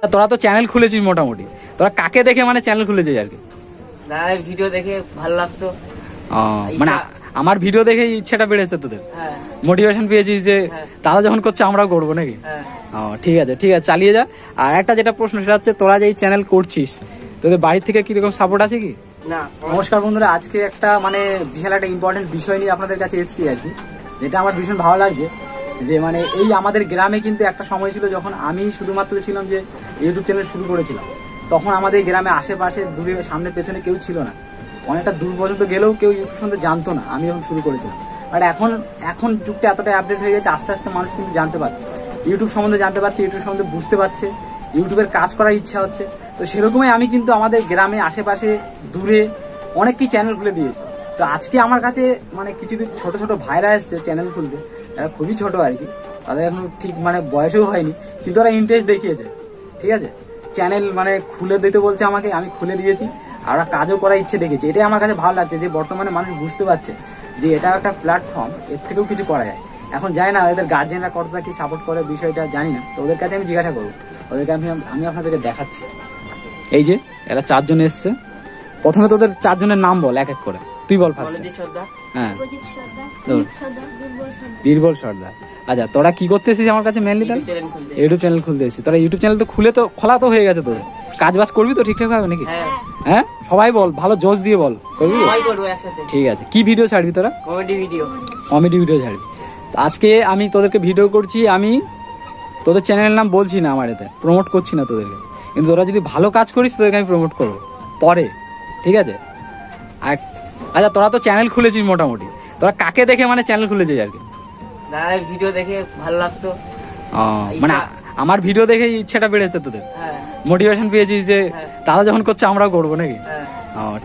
তোরা তো চ্যানেল খুলেছিস মোটামুটি, তোরা কাকে দেখে মানে চ্যানেল খুলেছিস আর কি? না, ভিডিও দেখে ভালো লাগতো। মানে আমার ভিডিও দেখে ইচ্ছাটা বেড়েছে তোদের, হ্যাঁ, মোটিভেশন পেয়েছিস যে তারা যখন করছে আমরাও করবো নাকি? ঠিক আছে ঠিক আছে, চালিয়ে যা। আর একটা যেটা প্রশ্ন সেটা হচ্ছে, তোরা যে এই চ্যানেল করছিস তোদের বাড়ির থেকে কিরকম সাপোর্ট আছে কি? না। নমস্কার বন্ধুরা, আজকে একটা মানে বিশাল একটা ইম্পর্টেন্ট বিষয় নিয়ে আপনাদের কাছে এসেছি আর কি, যেটা আমার ভীষণ ভালো লাগছে। যে মানে এই আমাদের গ্রামে কিন্তু একটা সময় ছিল যখন আমি শুধুমাত্র ছিলাম যে ইউটিউব চ্যানেল শুরু করেছিলাম, তখন আমাদের গ্রামে আশেপাশে দূরে সামনে পেছনে কেউ ছিল না, অনেকটা দূর পর্যন্ত গেলেও কেউ ইউটিউব সম্বন্ধে জানতো না আমি যখন শুরু করেছিলাম। বাট এখন যুগটা এতটাই আপডেট হয়ে গেছে, আস্তে আস্তে মানুষ কিন্তু জানতে পারছে ইউটিউব সম্বন্ধে, জানতে পারছে ইউটিউব সম্বন্ধে, বুঝতে পারছে, ইউটিউবের কাজ করার ইচ্ছা হচ্ছে। তো সেরকমই আমি কিন্তু আমাদের গ্রামে আশেপাশে দূরে অনেকই চ্যানেল খুলে দিয়েছি। তো আজকে আমার কাছে মানে কিছু ছোট ছোট ভাইরা এসছে চ্যানেল খুলতে, তারা খুবই ছোট আর কি, তাদের এখন ঠিক মানে বয়সও হয়নি, কিন্তু ওরা ইন্টারেস্ট দেখিয়েছে। ঠিক আছে, চ্যানেল মানে খুলে দিতে বলছে আমাকে, আমি খুলে দিয়েছি, আর ওরা কাজও করার ইচ্ছে দেখেছি। এটাই আমার কাছে ভালো লাগছে যে বর্তমানে মানুষ বুঝতে পারছে যে এটা একটা প্ল্যাটফর্ম, এর থেকেও কিছু করা যায়। এখন জানি না এদের গার্জেনরা কতটা কি সাপোর্ট করে বিষয়টা জানি না, তো ওদের কাছে আমি জিজ্ঞাসা করবো, ওদেরকে আমি আপনাদেরকে দেখাচ্ছি। এই যে এরা চারজন এসছে, প্রথমে তোদের চারজনের নাম বল এক এক করে, তুই বল ফার্স্ট। হ্যাঁ, বীরবল সর্দার। আচ্ছা, তোরা কি করতে এসেছিস আমার কাছে? মেনলি ইউটিউব চ্যানেল খুলতে এসেছিস। তোরা ইউটিউব চ্যানেল তো খোলা তো হয়ে গেছে, তোর কাজ বাজ করবি তো ঠিকঠাক হবে নাকি? হ্যাঁ, সবাই বল, ভালো জোশ দিয়ে বল, করবি? ঠিক আছে, কি ভিডিও ছাড়বি তোরা? কমেডি ভিডিও ছাড়বি। আজকে আমি তোদেরকে ভিডিও করছি, আমি তোদের চ্যানেলের নাম বলছি না, আমার এতে প্রমোট করছি না তোদেরকে, কিন্তু তোরা যদি ভালো কাজ করিস তোদেরকে আমি প্রমোট করবো পরে, ঠিক আছে? আর আচ্ছা, তোরা তো চ্যানেল খুলেছিস মোটামুটি, তোরা কাকে দেখে মানে চ্যানেল খুলেছিস আর কি? না, ভিডিও দেখে ভালো লাগতো। মানে আমার ভিডিও দেখে ইচ্ছাটা বেড়েছে তোদের, মোটিভেশন পেয়েছিস যে তারা যখন করছে আমরাও করবো নাকি?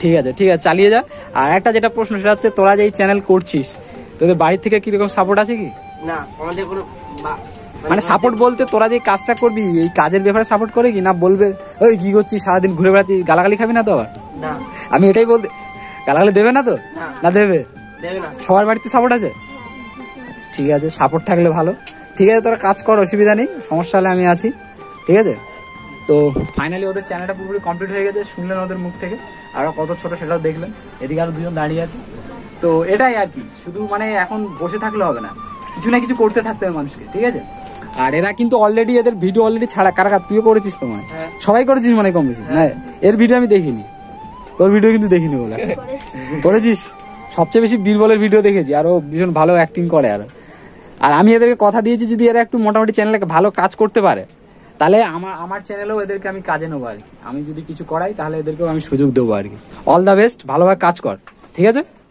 ঠিক আছে ঠিক আছে, চালিয়ে যা। আর একটা যেটা প্রশ্ন সেটা হচ্ছে, তোরা যে এই চ্যানেল করছিস তোদের বাড়ির থেকে কিরকম সাপোর্ট আছে কি? না, আমাদের কোনো মানে সাপোর্ট বলতে, তোরা যে কাজটা করবি এই কাজের ব্যাপারে সাপোর্ট করে কি না? বলবে ওই কি করছিস সারাদিন ঘুরে বেড়াচ্ছিস, গালাগালি খাবি না তো আবার? না, আমি এটাই বলতে, গালাগালি দেবে না তো? না দেবে? না। সবার বাড়িতে সাপোর্ট আছে? ঠিক আছে, সাপোর্ট থাকলে ভালো। ঠিক আছে, তোরা কাজ কর, অসুবিধা নেই, সমস্যা হলে আমি আছি, ঠিক আছে? তো ফাইনালি ওদের চ্যানেলটা পুরোপুরি কমপ্লিট হয়ে গেছে, শুনলেন ওদের মুখ থেকে, আরও কত ছোট সেটাও দেখলেন, এদিকে আরো দুজন দাঁড়িয়ে আছে। তো এটাই আর কি, শুধু মানে এখন বসে থাকলে হবে না, কিছু না কিছু করতে থাকতে হবে মানুষকে, ঠিক আছে? আর এরা কিন্তু অলরেডি এদের ভিডিও অলরেডি ছাড়া, কারা তুইও করেছিস তো মানে? সবাই করেছিস মানে কম বেশি? না, এর ভিডিও আমি দেখিনি, তোর ভিডিও কিন্তু দেখিনি বলে। করেছিস? সবচেয়ে বেশি বীরবলের ভিডিও দেখেছি, আর ও ভীষণ ভালো অ্যাক্টিং করে। আর আমি এদেরকে কথা দিয়েছি যদি এরা একটু মোটামুটি চ্যানেলে ভালো কাজ করতে পারে, তাহলে আমার চ্যানেলেও এদেরকে আমি কাজে নেবো আর কি। আমি যদি কিছু করাই তাহলে এদেরকেও আমি সুযোগ দেবো আর কি। অল দ্য বেস্ট, ভালোভাবে কাজ কর, ঠিক আছে?